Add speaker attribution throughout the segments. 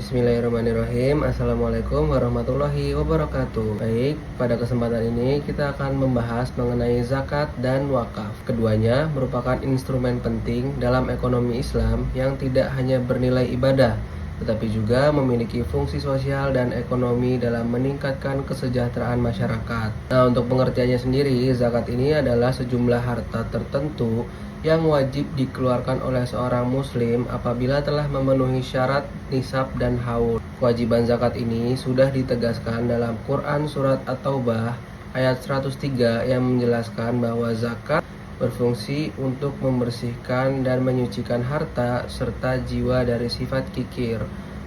Speaker 1: Bismillahirrahmanirrahim. Assalamualaikum warahmatullahi wabarakatuh. Baik, pada kesempatan ini kita akan membahas mengenai zakat dan wakaf. Keduanya merupakan instrumen penting dalam ekonomi Islam yang tidak hanya bernilai ibadah, tetapi juga memiliki fungsi sosial dan ekonomi dalam meningkatkan kesejahteraan masyarakat. Nah, untuk pengertiannya sendiri, zakat ini adalah sejumlah harta tertentu yang wajib dikeluarkan oleh seorang muslim apabila telah memenuhi syarat nisab dan haul. Kewajiban zakat ini sudah ditegaskan dalam Quran Surat At-Taubah ayat 103 yang menjelaskan bahwa zakat berfungsi untuk membersihkan dan menyucikan harta serta jiwa dari sifat kikir.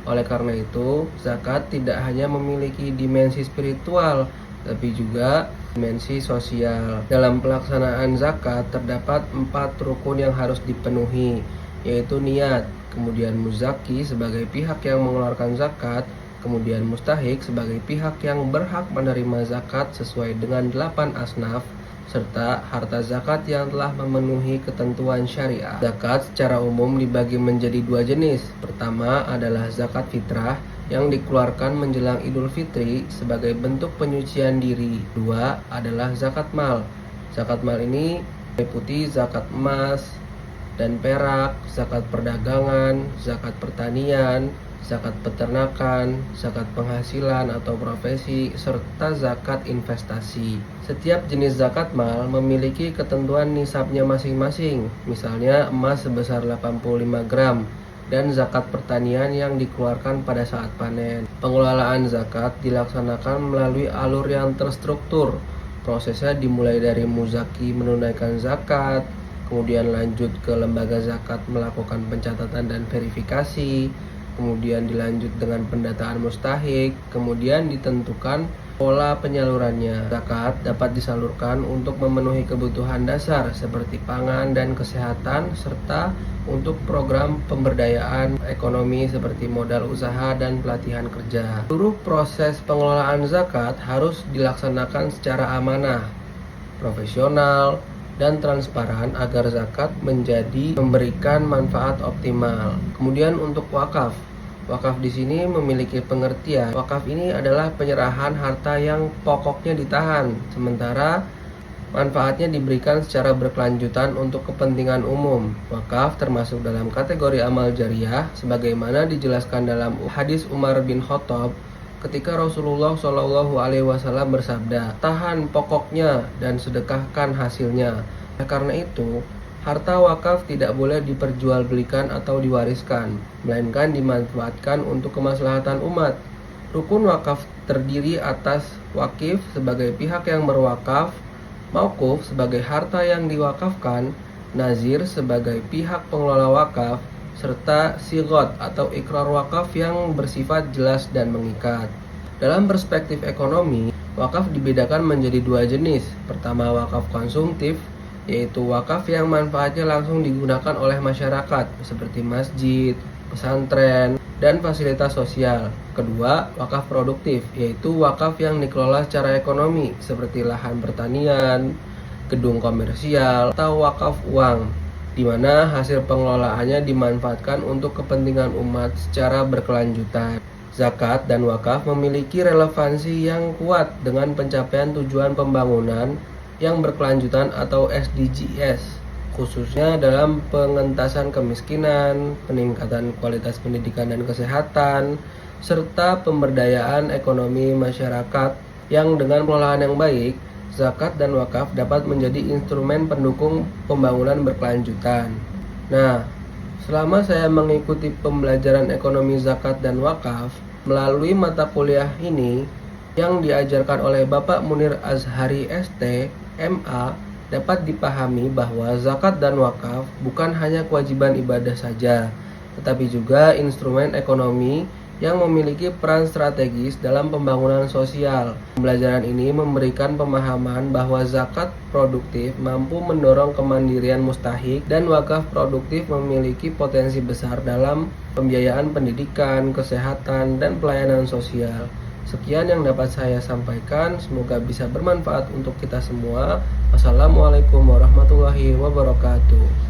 Speaker 1: Oleh karena itu, zakat tidak hanya memiliki dimensi spiritual, tapi juga dimensi sosial. Dalam pelaksanaan zakat terdapat 4 rukun yang harus dipenuhi, yaitu niat, kemudian muzaki sebagai pihak yang mengeluarkan zakat, kemudian mustahik sebagai pihak yang berhak menerima zakat sesuai dengan 8 asnaf, serta harta zakat yang telah memenuhi ketentuan syariah. Zakat secara umum dibagi menjadi 2 jenis. Pertama adalah zakat fitrah yang dikeluarkan menjelang Idul Fitri sebagai bentuk penyucian diri. Dua adalah zakat mal. Zakat mal ini meliputi zakat emas dan perak, zakat perdagangan, zakat pertanian, zakat peternakan, zakat penghasilan atau profesi, serta zakat investasi. Setiap jenis zakat mal memiliki ketentuan nisabnya masing-masing. Misalnya emas sebesar 85 gram dan zakat pertanian yang dikeluarkan pada saat panen. Pengelolaan zakat dilaksanakan melalui alur yang terstruktur. Prosesnya dimulai dari muzaki menunaikan zakat, kemudian lanjut ke lembaga zakat melakukan pencatatan dan verifikasi, kemudian dilanjut dengan pendataan mustahik, kemudian ditentukan pola penyalurannya. Zakat dapat disalurkan untuk memenuhi kebutuhan dasar seperti pangan dan kesehatan, serta untuk program pemberdayaan ekonomi seperti modal usaha dan pelatihan kerja. Seluruh proses pengelolaan zakat harus dilaksanakan secara amanah, profesional, dan transparan agar zakat memberikan manfaat optimal. Kemudian untuk wakaf. Wakaf di sini memiliki pengertian. Wakaf ini adalah penyerahan harta yang pokoknya ditahan, sementara manfaatnya diberikan secara berkelanjutan untuk kepentingan umum. Wakaf termasuk dalam kategori amal jariah, sebagaimana dijelaskan dalam hadis Umar bin Khattab ketika Rasulullah SAW bersabda, "Tahan pokoknya dan sedekahkan hasilnya." Karena itu, harta wakaf tidak boleh diperjualbelikan atau diwariskan, melainkan dimanfaatkan untuk kemaslahatan umat. Rukun wakaf terdiri atas wakif sebagai pihak yang berwakaf, mauquf sebagai harta yang diwakafkan, nazir sebagai pihak pengelola wakaf, serta sigot atau ikrar wakaf yang bersifat jelas dan mengikat. Dalam perspektif ekonomi, wakaf dibedakan menjadi 2 jenis. Pertama, wakaf konsumtif, yaitu wakaf yang manfaatnya langsung digunakan oleh masyarakat seperti masjid, pesantren, dan fasilitas sosial. Kedua, wakaf produktif, yaitu wakaf yang dikelola secara ekonomi seperti lahan pertanian, gedung komersial, atau wakaf uang, di mana hasil pengelolaannya dimanfaatkan untuk kepentingan umat secara berkelanjutan. Zakat dan wakaf memiliki relevansi yang kuat dengan pencapaian tujuan pembangunan yang berkelanjutan atau SDGs, khususnya dalam pengentasan kemiskinan, peningkatan kualitas pendidikan dan kesehatan, serta pemberdayaan ekonomi masyarakat. Yang dengan pengelolaan yang baik, zakat dan wakaf dapat menjadi instrumen pendukung pembangunan berkelanjutan. Nah, selama saya mengikuti pembelajaran ekonomi zakat dan wakaf melalui mata kuliah ini yang diajarkan oleh Bapak Munir Azhari ST, MA, dapat dipahami bahwa zakat dan wakaf bukan hanya kewajiban ibadah saja, tetapi juga instrumen ekonomi yang memiliki peran strategis dalam pembangunan sosial. Pembelajaran ini memberikan pemahaman bahwa zakat produktif mampu mendorong kemandirian mustahik dan wakaf produktif memiliki potensi besar dalam pembiayaan pendidikan, kesehatan, dan pelayanan sosial. Sekian yang dapat saya sampaikan, semoga bisa bermanfaat untuk kita semua. Wassalamualaikum warahmatullahi wabarakatuh.